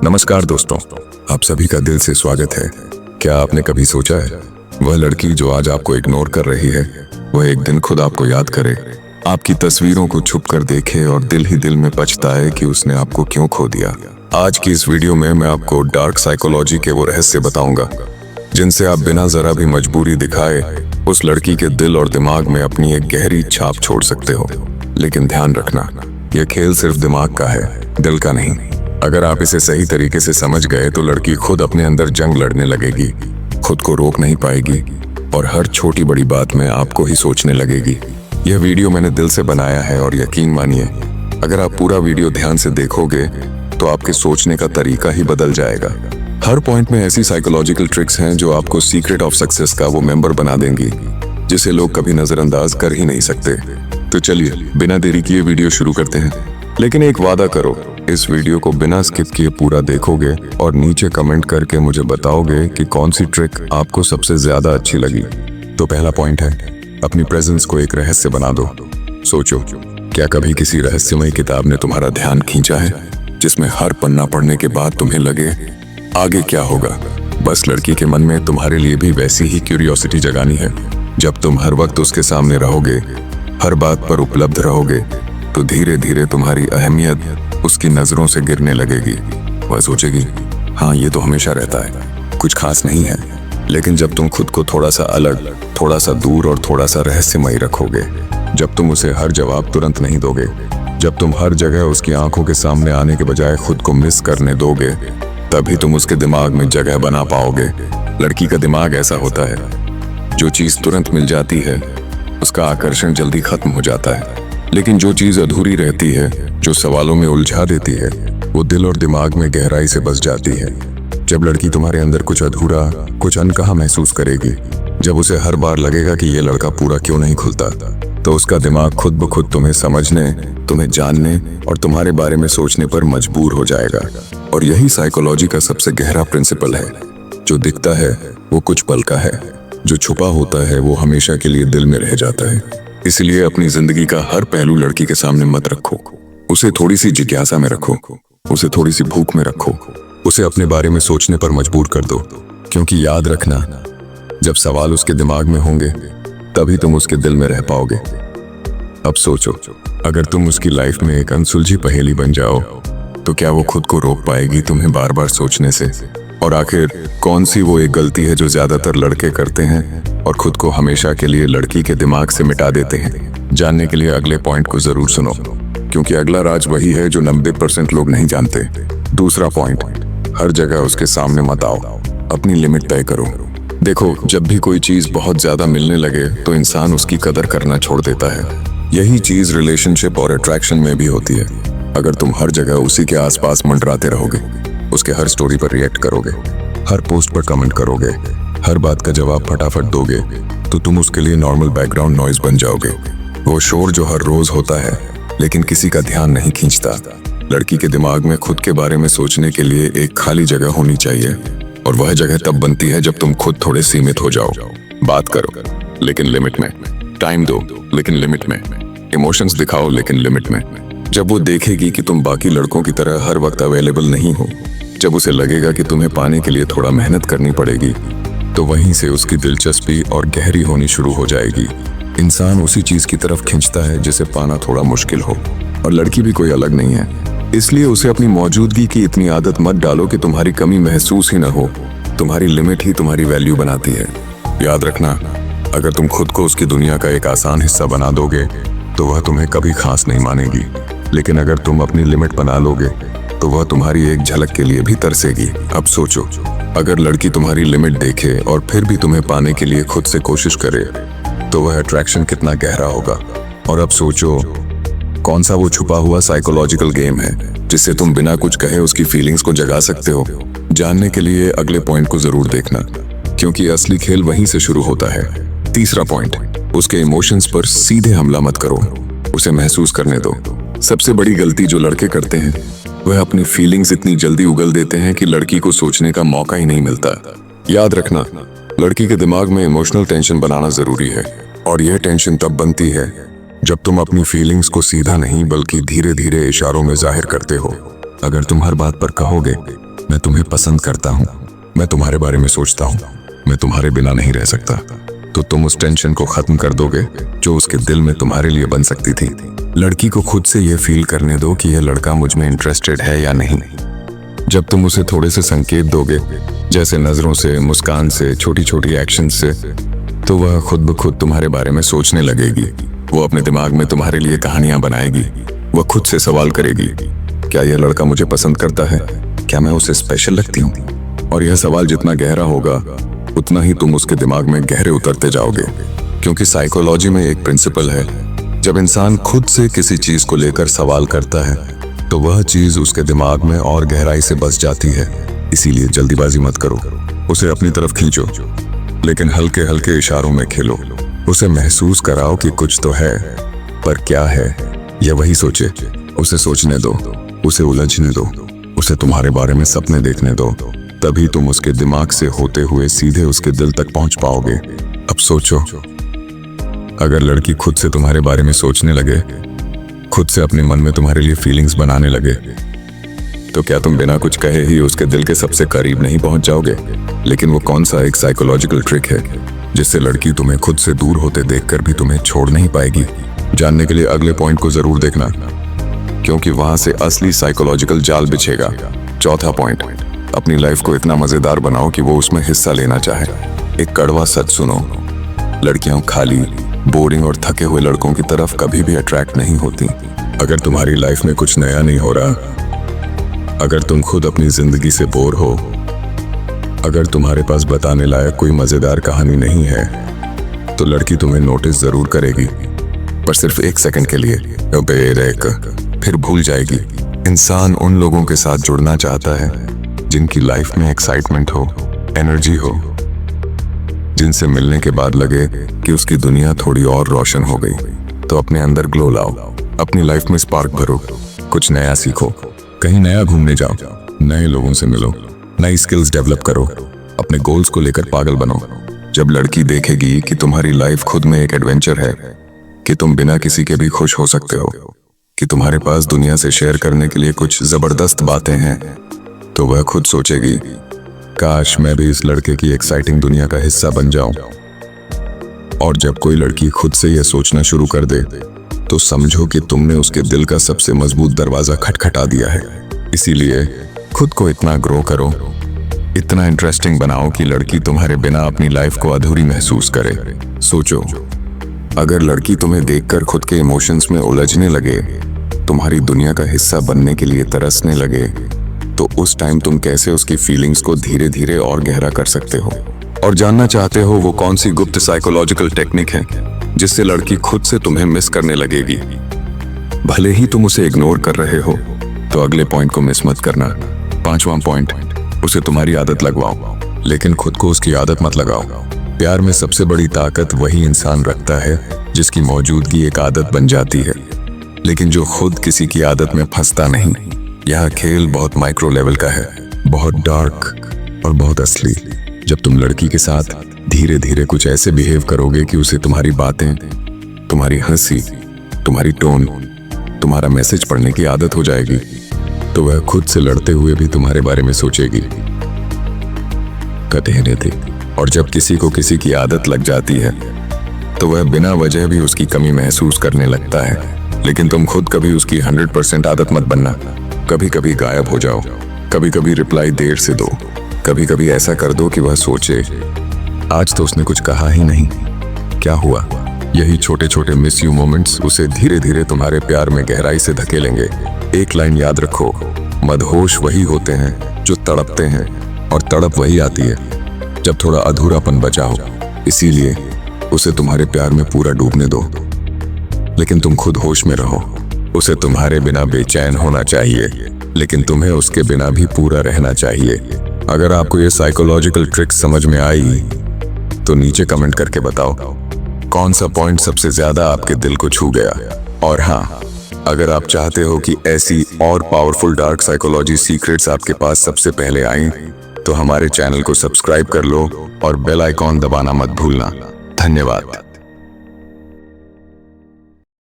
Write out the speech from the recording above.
नमस्कार दोस्तों, आप सभी का दिल से स्वागत है। क्या आपने कभी सोचा है वह लड़की जो आज आपको इग्नोर कर रही है, वह एक दिन खुद आपको याद करे, आपकी तस्वीरों को छुप कर देखे और दिल ही दिल में पछताए कि उसने आपको क्यों खो दिया। आज की इस वीडियो में मैं आपको डार्क साइकोलॉजी के वो रहस्य बताऊंगा जिनसे आप बिना जरा भी मजबूरी दिखाए उस लड़की के दिल और दिमाग में अपनी एक गहरी छाप छोड़ सकते हो। लेकिन ध्यान रखना, यह खेल सिर्फ दिमाग का है, दिल का नहीं। अगर आप इसे सही तरीके से समझ गए तो लड़की खुद अपने अंदर जंग लड़ने लगेगी, खुद को रोक नहीं पाएगी और हर छोटी बड़ी बात में आपको ही सोचने लगेगी। यह वीडियो मैंने दिल से बनाया है और यकीन मानिए, अगर आप पूरा वीडियो ध्यान से देखोगे तो आपके सोचने का तरीका ही बदल जाएगा। हर पॉइंट में ऐसी साइकोलॉजिकल ट्रिक्स हैं जो आपको सीक्रेट ऑफ सक्सेस का वो मेंबर बना देंगी जिसे लोग कभी नजरअंदाज कर ही नहीं सकते। तो चलिए बिना देरी किए वीडियो शुरू करते हैं। लेकिन एक वादा करो, इस वीडियो को बिना स्किप किए पूरा देखोगे और नीचे कमेंट करके मुझे बताओगे कि कौन सी ट्रिक आपको सबसे ज्यादा अच्छी लगी। तो पहला पॉइंट है, अपनी प्रेजेंस को एक रहस्य बना दो। सोचो, क्या कभी किसी रहस्यमय किताब ने तुम्हारा ध्यान खींचा है जिसमें हर पन्ना पढ़ने के बाद तुम्हें लगे आगे क्या होगा। बस लड़की के मन में तुम्हारे लिए भी वैसी ही क्यूरियोसिटी जगानी है। जब तुम हर वक्त उसके सामने रहोगे, हर बात पर उपलब्ध रहोगे, तो धीरे धीरे तुम्हारी अहमियत उसकी नजरों से गिरने लगेगी। वह सोचेगी, हाँ ये तो हमेशा रहता है, कुछ खास नहीं है। लेकिन जब तुम खुद को थोड़ा सा अलग, थोड़ा सा दूर और थोड़ा सा रहस्यमय रखोगे, जब तुम उसे हर जवाब तुरंत नहीं दोगे, जब तुम हर जगह उसकी आंखों के सामने आने के बजाय खुद को मिस करने दोगे, तभी तुम उसके दिमाग में जगह बना पाओगे। लड़की का दिमाग ऐसा होता है, जो चीज तुरंत मिल जाती है उसका आकर्षण जल्दी खत्म हो जाता है, लेकिन जो चीज अधूरी रहती है, जो सवालों में उलझा देती है, वो दिल और दिमाग में गहराई से बस जाती है। जब लड़की तुम्हारे अंदर कुछ अधूरा, कुछ अनकहा महसूस करेगी, जब उसे हर बार लगेगा कि ये लड़का पूरा क्यों नहीं खुलता, तो उसका दिमाग खुद ब खुद तुम्हें समझने, तुम्हें जानने और तुम्हारे बारे में सोचने पर मजबूर हो जाएगा। और यही साइकोलॉजी का सबसे गहरा प्रिंसिपल है। जो दिखता है वो कुछ पल का है, जो छुपा होता है वो हमेशा के लिए दिल में रह जाता है। इसलिए अपनी जिंदगी का हर पहलू लड़की के सामने मत रखो। उसे थोड़ी सी जिज्ञासा में रखो, उसे थोड़ी सी भूख में रखो, उसे अपने बारे में सोचने पर मजबूर कर दो। क्योंकि याद रखना, जब सवाल उसके दिमाग में होंगे तभी तुम उसके दिल में रह पाओगे। अब सोचो, अगर तुम उसकी लाइफ में एक अनसुलझी पहेली बन जाओ तो क्या वो खुद को रोक पाएगी तुम्हें बार बार सोचने से? और आखिर कौन सी वो एक गलती है जो ज्यादातर लड़के करते हैं और खुद को हमेशा के लिए लड़की के दिमाग से मिटा देते हैं? जानने के लिए अगले पॉइंट को जरूर सुनो, क्योंकि अगला राज वही है जो 90% लोग नहीं जानते। दूसरा पॉइंट, हर जगह उसके सामने मत आओ, अपनी लिमिट तय करो। देखो, जब भी कोई चीज बहुत ज्यादा मिलने लगे तो इंसान उसकी कदर करना छोड़ देता है। यही चीज रिलेशनशिप और अट्रैक्शन में भी होती है। अगर तुम हर जगह उसी के आसपास मंडराते रहोगे, उसके हर स्टोरी पर रिएक्ट करोगे, हर पोस्ट पर कमेंट करोगे, हर बात का जवाब फटाफट दोगे, तो तुम उसके लिए नॉर्मल बैकग्राउंड नॉइज बन जाओगे। वो शोर जो हर रोज होता है लेकिन किसी का ध्यान नहीं खींचता। लड़की के दिमाग में खुद के बारे में सोचने के लिए एक खाली जगह होनी चाहिए, और वह जगह तब बनती है जब तुम खुद थोड़े सीमित हो जाओ। बात करो लेकिन लिमिट में, टाइम दो लेकिन लिमिट में, इमोशंस दिखाओ लेकिन लिमिट में। जब वो देखेगी कि तुम बाकी लड़कों की तरह हर वक्त अवेलेबल नहीं हो, जब उसे लगेगा कि तुम्हें पाने के लिए थोड़ा मेहनत करनी पड़ेगी, तो वहीं से उसकी दिलचस्पी और गहरी होनी शुरू हो जाएगी। इंसान उसी चीज की तरफ खींचता है जिसे पाना थोड़ा मुश्किल हो, और लड़की भी कोई अलग नहीं है। इसलिए उसे अपनी मौजूदगी की इतनी आदत मत डालो कि तुम्हारी कमी महसूस ही न हो। तुम्हारी लिमिट ही तुम्हारी वैल्यू बनाती है। याद रखना, अगर तुम खुद को उसकी दुनिया का एक आसान हिस्सा बना दोगे तो वह तुम्हें कभी खास नहीं मानेगी, लेकिन अगर तुम अपनी लिमिट बना लोगे तो वह तुम्हारी एक झलक के लिए भी तरसेगी। अब सोचो, अगर लड़की तुम्हारी लिमिट देखे और फिर भी तुम्हें पाने के लिए खुद से कोशिश करे तो वह अट्रैक्शन कितना गहरा होगा। और अब सोचो, कौन सा वो छुपा हुआ साइकोलॉजिकल गेम है जिससे तुम बिना कुछ कहे उसकी फीलिंग्स को जगा सकते हो? जानने के लिए अगले पॉइंट को जरूर देखना, क्योंकि असली खेल वहीं से शुरू होता है। तीसरा पॉइंट, उसके इमोशंस पर सीधे हमला मत करो, उसे महसूस करने दो। सबसे बड़ी गलती जो लड़के करते हैं वह अपनी फीलिंग्स इतनी जल्दी उगल देते हैं कि लड़की को सोचने का मौका ही नहीं मिलता। याद रखना, लड़की के दिमाग में इमोशनल टेंशन बनाना जरूरी है, और यह टेंशन तब बनती है जब तुम अपनी फीलिंग्स को सीधा नहीं बल्कि धीरे धीरे इशारों में जाहिर करते हो। अगर तुम हर बात पर कहोगे मैं तुम्हें पसंद करता हूँ, मैं तुम्हारे बारे में सोचता हूँ, मैं तुम्हारे बिना नहीं रह सकता, तो तुम उस टेंशन को खत्म कर दोगे जो उसके दिल में तुम्हारे लिए बन सकती थी। लड़की को खुद से ये फील करने दो कि यह लड़का मुझ में इंटरेस्टेड है या नहीं। जब तुम उसे थोड़े से संकेत दोगे, जैसे नजरों से, मुस्कान से, छोटी छोटी एक्शन से, तो वह खुद ब खुद तुम्हारे बारे में सोचने लगेगी। वो अपने दिमाग में तुम्हारे लिए कहानियां बनाएगी। वह खुद से सवाल करेगी, क्या यह लड़का मुझे पसंद करता है? क्या मैं उसे स्पेशल लगती हूँ? और यह सवाल जितना गहरा होगा उतना ही तुम उसके दिमाग में गहरे उतरते जाओगे, क्योंकि साइकोलॉजी में एक प्रिंसिपल है, जब इंसान खुद से किसी चीज को लेकर सवाल करता है तो वह चीज उसके दिमाग में और गहराई से बस जाती है। इसीलिए जल्दीबाजी मत करो, उसे अपनी तरफ खींचो, लेकिन हल्के हल्के इशारों में खेलो। उसे महसूस कराओ कि कुछ तो है, पर क्या है यह वही सोचे। उसे सोचने दो, उसे उलझने दो, उसे तुम्हारे बारे में सपने देखने दो, तभी तुम उसके दिमाग से होते हुए सीधे उसके दिल तक पहुंच पाओगे। अब सोचो, अगर लड़की खुद से तुम्हारे बारे में सोचने लगे, खुद से अपने मन में तुम्हारे लिए फीलिंग्स बनाने लगे, तो क्या तुम बिना कुछ कहे ही उसके दिल के सबसे करीब नहीं पहुंच जाओगे? लेकिन वो कौन सा एक साइकोलॉजिकल ट्रिक है जिससे लड़की तुम्हें खुद से दूर होते देखकर भी तुम्हें छोड़ नहीं पाएगी? जानने के लिए अगले पॉइंट को जरूर देखना, क्योंकि वहां से असली साइकोलॉजिकल जाल बिछेगा। चौथा पॉइंट, अपनी लाइफ को इतना मजेदार बनाओ कि वो उसमें हिस्सा लेना चाहे। एक कड़वा सच सुनो, लड़कियां खाली, बोरिंग और थके हुए लड़कों की तरफ कभी भी अट्रैक्ट नहीं होती। अगर तुम्हारी लाइफ में कुछ नया नहीं हो रहा, अगर तुम खुद अपनी जिंदगी से बोर हो, अगर तुम्हारे पास बताने लायक कोई मजेदार कहानी नहीं है, तो लड़की तुम्हें नोटिस जरूर करेगी, पर सिर्फ 1 सेकंड के लिए, फिर भूल जाएगी। इंसान उन लोगों के साथ जुड़ना चाहता है जिनकी लाइफ में एक्साइटमेंट हो, एनर्जी हो, जिनसे मिलने के बाद लगे कि उसकी दुनिया थोड़ी और रोशन हो गई। तो अपने अंदर ग्लो लाओ, अपनी लाइफ में स्पार्क भरो, कुछ नया सीखो, कहीं नया घूमने जाओ, नए लोगों से मिलो, नई स्किल्स डेवलप करो, अपने गोल्स को लेकर पागल बनो। जब लड़की देखेगी कि तुम्हारी लाइफ खुद में एक एडवेंचर है, कि तुम बिना किसी के भी खुश हो सकते हो, कि तुम्हारे पास दुनिया से शेयर करने के लिए कुछ जबरदस्त बातें हैं, तो वह खुद सोचेगी, काश मैं भी इस लड़के की एक्साइटिंग दुनिया का हिस्सा बन जाऊं। और जब कोई लड़की खुद से यह सोचना शुरू कर दे, तो समझो कि तुमने उसके दिल का सबसे मजबूत दरवाजा खटखटा दिया है। इसीलिए खुद को इतना ग्रो करो, इतना इंटरेस्टिंग बनाओ कि लड़की तुम्हारे बिना अपनी लाइफ को अधूरी महसूस करे। सोचो, अगर लड़की तुम्हें देखकर खुद के इमोशंस में उलझने लगे, तुम्हारी दुनिया का हिस्सा बनने के लिए तरसने लगे, तो उस टाइम तुम कैसे उसकी फीलिंग्स को धीरे धीरे और गहरा कर सकते हो? और जानना चाहते हो वो कौन सी गुप्त साइकोलॉजिकल टेक्निक है जिससे लड़की खुद से तुम्हें मिस करने लगेगी? भले ही तुम उसे इग्नोर कर रहे हो, तो अगले पॉइंट को मिस मत करना। 5वां पॉइंट, उसे तुम्हारी आदत लगवाओ, लेकिन खुद को उसकी आदत मत लगाओ। प्यार में सबसे बड़ी ताकत वही इंसान रखता है जिसकी मौजूदगी एक आदत बन जाती है, लेकिन जो खुद किसी की आदत में फंसता नहीं। यह खेल बहुत माइक्रो लेवल का है, बहुत डार्क और बहुत असली। जब तुम लड़की के साथ धीरे धीरे कुछ ऐसे बिहेव करोगे कि उसे तुम्हारी बातें, तुम्हारी हंसी, तुम्हारी टोन, तुम्हारा मैसेज पढ़ने की आदत हो जाएगी, तो वह खुद से लड़ते हुए भी तुम्हारे बारे में सोचेगी। कहते थे, और जब किसी को किसी की आदत लग जाती है, तो वह बिना वजह भी उसकी कमी महसूस करने लगता है। लेकिन तुम खुद कभी उसकी 100% आदत मत बनना। कभी कभी गायब हो जाओ, कभी कभी रिप्लाई देर से दो, कभी कभी ऐसा कर दो कि वह सोचे, आज तो उसने कुछ कहा ही नहीं, क्या हुआ? यही छोटे छोटे मिस यू मोमेंट्स उसे धीरे धीरे तुम्हारे प्यार में गहराई से धकेलेंगे। एक लाइन याद रखो, मदहोश वही होते हैं जो तड़पते हैं, और तड़प वही आती है जब थोड़ा अधूरापन बचा हो। इसीलिए उसे तुम्हारे प्यार में पूरा डूबने दो, लेकिन तुम खुद होश में रहो। उसे तुम्हारे बिना बेचैन होना चाहिए, लेकिन तुम्हें उसके बिना भी पूरा रहना चाहिए। अगर आपको ये साइकोलॉजिकल ट्रिक समझ में आई, तो नीचे कमेंट करके बताओ कौन सा पॉइंट सबसे ज्यादा आपके दिल को छू गया। और हाँ, अगर आप चाहते हो कि ऐसी और पावरफुल डार्क साइकोलॉजी सीक्रेट्स आपके पास सबसे पहले आएं, तो हमारे चैनल को सब्सक्राइब कर लो और बेल आइकॉन दबाना मत भूलना। धन्यवाद।